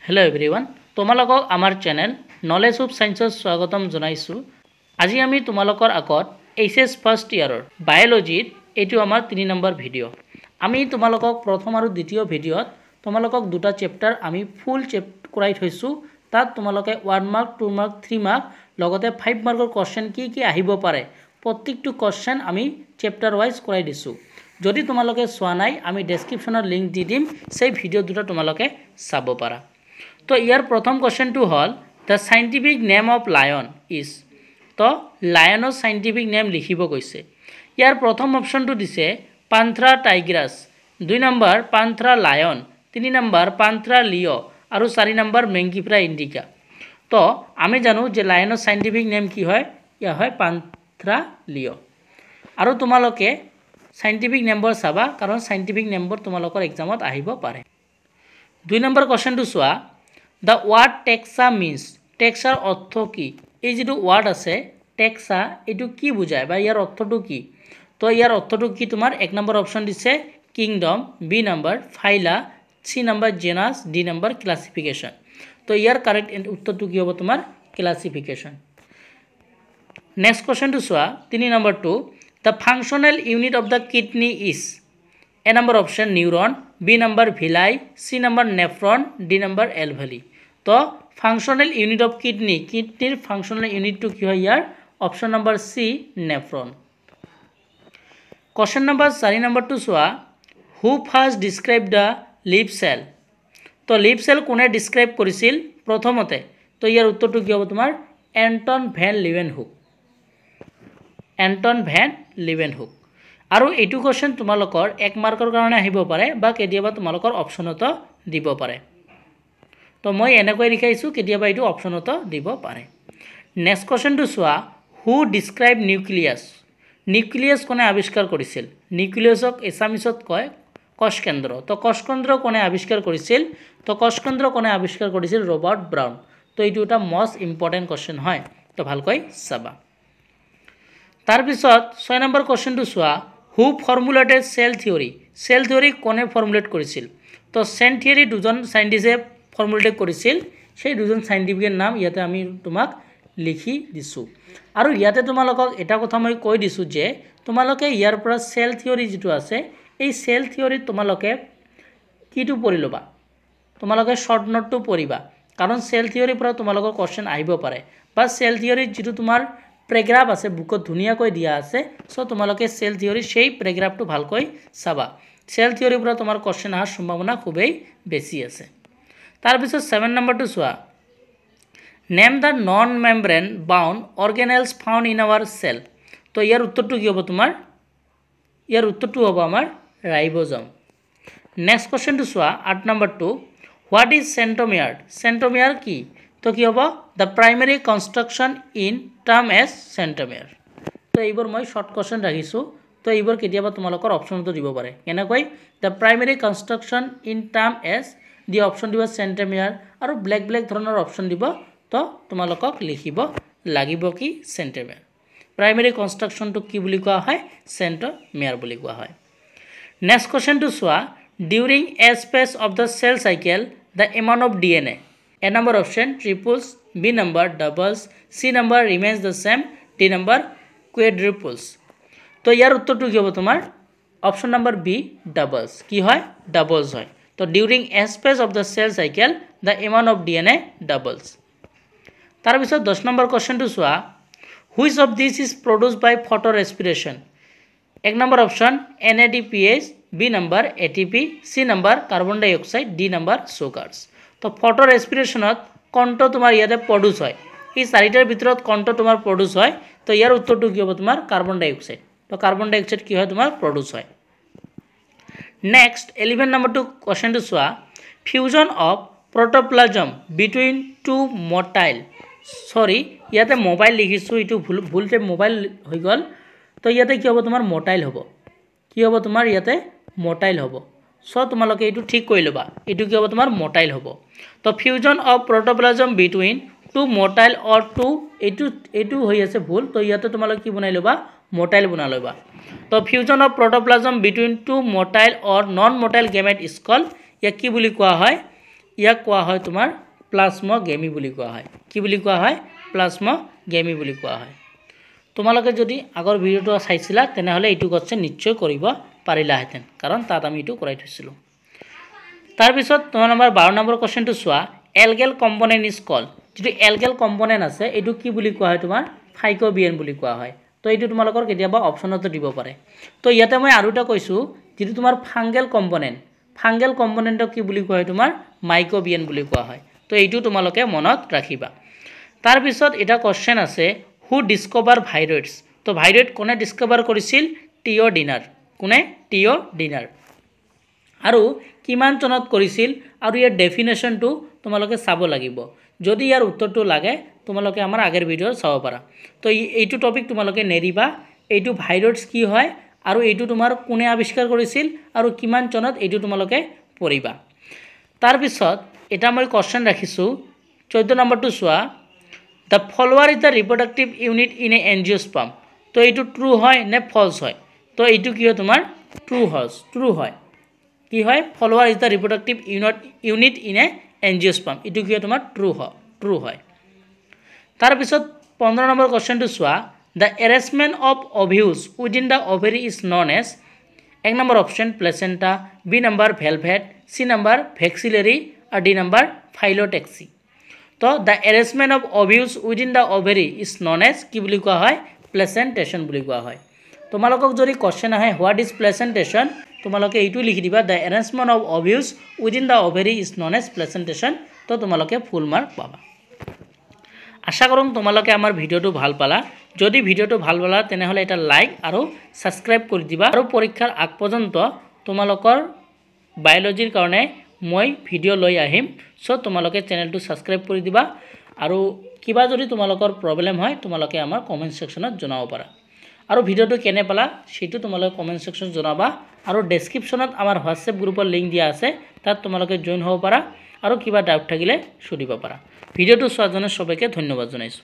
Hello everyone तुम्हालोকক आमार channel knowledge of साइंसर स्वागतम जनाइछु। আজি আমি তোমালোকৰ আগত এইচএস ফাৰ্ষ্ট ইয়াৰৰ বায়োলজিৰ এটো আমাৰ 3 নম্বৰ ভিডিও। আমি তোমালোকক প্ৰথম আৰু দ্বিতীয় ভিডিওত তোমালোকক দুটা চেপ্টাৰ আমি ফুল চেপ্টাৰ কৰাই থৈছো। তাত তোমালোকে 1 মাৰ্ক 2 মাৰ্ক 3 মাৰ্ক লগতে 5 মাৰ্কৰ কোৱেশ্চন কি আহিব পাৰে প্ৰত্যেকটো কোৱেশ্চন আমি চেপ্টাৰ ওয়াইজ কৰাই দিছো। যদি তোমালোকে চোৱা নাই আমি ডেসক্ৰিপচনত লিংক দি দিম, সেই ভিডিও দুটা তোমালোকে চাব পাৰা। तो यार प्रथम क्वेश्चन टू हल the scientific name of lion is. तो लायनर साइंटिफिक नेम लिखिब कैसे। यार प्रथम ऑप्शन तो दिसे Panthera tigris, 2 number Panthera lion, 3 number Panthera leo और 4 नंबर मैंगिफ्रा इंडिका। तो आमी जानो जे लायनर साइंटिफिक नेम कि है या है पांथरा लिओ। और तुम्हालोके साइंटिफिक नेमबर चाबा कारण साइंटिफिक नेमबर तुम्हालोकर एग्जामत आहिब पारे। 2 नंबर क्वेश्चन तो चुआ द वार्ड टेक्सा मीन्स। टेक्सार अर्थ कि ये जी वार्ड आसे टेक्सा यू कि बुझाय बा यार अर्थटो कि। तो यार अर्थटो कि तुमार 1 नंबर ऑप्शन दिसे kingdom, B number phyla, C number genus, D number classification. तो यार करेक्ट उत्तर तो कि हम तुमार क्लासिफिकेशन। नेक्स्ट क्वेश्चन तो चुआ 3 number 2 the functional unit of the kidney is. A number option neuron, B number भिलाई, C number nephron, D number alveoli. तो functional unit of kidney किडनीर फांक्शनल यूनिट तो कि यार option number C nephron. Question number 4 number तो चुआ who first describe the live cell. तो live cell कोने डिस्क्राइब करिसिल प्रथमते। तो यार उत्तर तो कि हम तुमार एंटन भैन लिवेनहुक। एंटन भैन लिवेनहुक। और यू क्वेश्चन तुम्हालोकर 1 मार्कर कारण आहिब पारे बा केतियाबा तुम्हालोकर ऑप्शनतो दिब पारे। तो मैं एनेকৈ लिखाइछु केतियाबा एटू ऑप्शनतो दिब पारे। नेक्स्ट क्वेश्चन तो चुआ हु डिस्क्राइब निউক্লিয়াছ। নিউক্লিয়াছ कोने आविष्कार करिसिल। নিউক্লিয়াছক एसामिसत कय कोष केंद्र। तो कोष केंद्र कोने आविष्कार करिसिल। तो कोष केंद्र कोने आविष्कार करिसिल रबार्ट ब्राउन। तो एटू এটা मोस्ट इम्पर्टेन्ट क्वेश्चन है, तो ভালকৈ চাবা। तार पिছত 6 नंबर क्वेश्चन तो चुआ who formulated cell theory. Cell theory कोने फर्मुलेट करिसिल। तो सेल थियोरी दुजन साइंटिस्टे फर्मुलेट करिसिल। সেই দুজন সাইন্টিফিকের নাম ইয়াতে আমি তোমাক লিখি দিছো। আর ইয়াতে তোমালোকক এটা কথা মই কৈ দিছো যে তোমালোকে ইয়াৰ পৰা সেল থিওৰি যেটো আছে এই সেল থিওৰি তোমালোকে কিটো পঢ়ি লবা। তোমালোকে শৰ্ট নোটটো পঢ়িবা কাৰণ সেল থিওৰিৰ পৰা তোমালোকৰ কোৱেশ্চন আহিব পাৰে বা সেল থিওৰি যেটো তোমাৰ প্ৰেগ্ৰাফ আছে বুকত ধুনিয়াকৈ দিয়া আছে। সো তোমালোকে সেল থিওৰি সেই প্ৰেগ্ৰাফটো ভালকৈ চাবা। সেল থিওৰিৰ পৰা তোমাৰ কোৱেশ্চন আহাৰ সম্ভাৱনা খুবেই বেছি আছে। तार पिছত 7 नंबर तो चुआ name the non membrane bound organelles found in our cell. तो यार उत्तर तो कि हम तुमार यार उत्तर तो हम आमार राइबोसोम। नेक्स्ट क्वेश्चन तो चुआ 8 number 2 what is centromere. Centromere की। तो कि हम the primary construction in term as centromere. तो এইবোৰ মই শৰ্ট क्वेश्चन ৰাখিছো। तो এইবোৰ কেতিয়াবা তোমালোকৰ অপচনটো দিব পাৰে কেনেকৈ the primary construction in term as the option দিব सेंट्रोमियर और ब्लैक ब्लैक धৰণৰ ऑप्शन দিব। तो তোমালোকক লিখিব লাগিব কি सेंट्रोमियर। प्राइमरी कंस्ट्रक्शन तो কি বুলি কোৱা হয় सेंट्रोमियर বুলি কোৱা হয়। नेक्स्ट क्वेश्चन तो चुआ during a space of the cell cycle the amount of DNA. A number option triples, B number doubles, C number remains the same, D number quadruples. तो यार उत्तर तो কি হ'ব তোমাৰ ऑप्शन नंबर बी डबल्स। কি হয় डबल्स হয়। तो during a space of the cell cycle the amount of DNA doubles. तार पिছত 10 नंबर क्वेश्चन तो चुआ which of this is produced by photorespiration. 1 number option NADPH, B number ATP, C number carbon dioxide, D number sugars. तो फोटो रेस्पिरेशनत कोनটো তোমাৰ ইয়াতে প্ৰডিউস হয় এই চাৰিটাৰ ভিতৰত কোনটো তোমাৰ প্ৰডিউস হয়। তো ইয়াৰ উত্তৰটো কি হ'ব তোমাৰ কাৰ্বন ডাইঅক্সাইড। তো কাৰ্বন ডাইঅক্সাইড কি হয় তোমাৰ প্ৰডিউস হয়। नेक्स्ट 11 नंबर टू क्वेश्चन तो चुआ fusion of protoplasm between two motile. Sorry इते मोबाइल लिखिছো ये भूलते मोबाइल हो गल। तो इते कि हम तुम मोटाइल हम कि हम तुम इते मोटाइल हम। सो तुम्हारे ये ठीक कर लबा यू कि हम तुम मोटाइल हम। तो fusion of protoplasm between two motile और टू यू हो भूल। तो इते तुम्हारे कि बना लबा मोटाइल बना लबा। तो fusion of protoplasm between two motile और non motile gamete is called या कि বুলি কোৱা হয় ইয়াক কোৱা হয় তোমাৰ প্লাজমোগেমি বুলি কোৱা হয়। কি বুলি কোৱা হয়? প্লাজমোগেমি বুলি কোৱা হয়। তোমালোকে যদি আগৰ ভিডিঅ'টো চাইছিলা তেনেহ'লে এইটো কোৱেশ্চন নিশ্চয় কৰিব পাৰিলাহেঁতেন, কাৰণ তাত আমি এইটো কৰাই থৈছিলোঁ। তাৰপিছত তোমাৰ নম্বৰ 12 নম্বৰ কুৱেশ্যনটো চোৱা, এলগেল কম্পনেণ্ট ইজ কল্ড। যিটো এলগেল কম্পনেণ্ট আছে এইটো কি বুলি কোৱা হয়? তোমাৰ ফাইক'বিয়েন বুলি কোৱা হয়। তো এইটো তোমালোকৰ কেতিয়াবা অপশ্যনতো দিব পাৰে। তো ইয়াতে মই আৰু এটা কৈছোঁ, যিটো তোমাৰ ফাংগেল কম্পনেণ্টক কি বুলি কোৱা হয়? তোমাৰ মাইক'বিয়েন বুলি কোৱা হয়। তো এইটো তোমালোকে মনত ৰাখিবা। তাৰপিছত এটা কুৱেশ্যন আছে, হু ডিস্কভাৰ ভাইৰয়েডছ। তো ভাইৰয়েড কোনে ডিস্কভাৰ কৰিছিল? টিঅ'ডিনাৰ। কোনে? টিঅ'ডিনাৰ। আৰু কিমান চনত কৰিছিল আৰু ইয়াৰ ডেফিনেশ্যনটো তোমালোকে চাব লাগিব। যদি ইয়াৰ উত্তৰটো লাগে তোমালোকে আমাৰ আগৰ ভিডিঅ' চাব পাৰা। তো এইটো টপিক তোমালোকে নেৰিবা। এইটো ভাইৰয়েডছ কি হয় আৰু এইটো তোমাৰ কোনে আৱিষ্কাৰ কৰিছিল আৰু কিমান চনত এইটো তোমালোকে পঢ়িবা। তাৰপিছত এটা মই কুৱেশ্যন ৰাখিছোঁ, 14 নম্বৰটো চোৱা, the flower is the reproductive unit in a angiosperm. তো এইটো ট্ৰু হয় নে ফলছ হয়? তো এইটো কি হয়? তোমাৰ ট্ৰু হয়। কি হয়? Flower is the reproductive unit in a angiosperm. এইটো কি হয়? তোমাৰ ট্ৰু হয়। তাৰপিছত 15 নম্বৰ কুৱেশ্যনটো চোৱা, the arrangement of ovules within the ovary is known as. 1 number option placenta, B number velvet, C number vexillary আৰু ডি নম্বৰ ফাইলোটেক্সি। তো the arrangement of ovules within the ovary is known as কি বুলি কোৱা হয়? প্লেচেণ্টেশ্যন বুলি কোৱা হয়। তোমালোকক যদি কুৱেশ্যন আহে হোৱাট ইজ প্লেচেণ্টেশ্যন, তোমালোকে এইটো লিখি দিবা, the arrangement of ovules within the ovary is known as placentation. তো তোমালোকে ফুল মাৰ্ক পাবা। আশা কৰোঁ তোমালোকে আমাৰ ভিডিঅ'টো ভাল পালা। যদি ভিডিঅ'টো ভাল পালা তেনেহ'লে এটা লাইক আৰু ছাবস্ক্ৰাইব কৰি দিবা। আৰু পৰীক্ষাৰ আগ পৰ্যন্ত তোমালোকৰ বায়'লজিৰ কাৰণে মই ভিডিঅ' লৈ আহিম। চ' তোমালোকে চেনেলটো ছাবস্ক্ৰাইব কৰি দিবা। আৰু কিবা যদি তোমালোকৰ প্ৰব্লেম হয় তোমালোকে আমাৰ কমেণ্ট ছেকশ্যনত জনাব পাৰা। আৰু ভিডিঅ'টো কেনে পালা সেইটো তোমালোকে কমেণ্ট ছেকশ্যনত জনাবা। আৰু ডেছক্ৰিপশ্যনত আমাৰ হোৱাটছএপ গ্ৰুপৰ লিংক দিয়া আছে, তাত তোমালোকে জইন হ'ব পাৰা আৰু কিবা ডাউট থাকিলে সুধিব পাৰা। ভিডিঅ'টো চোৱাৰ কাৰণে সবাইকে ধন্যবাদ জনাইছোঁ।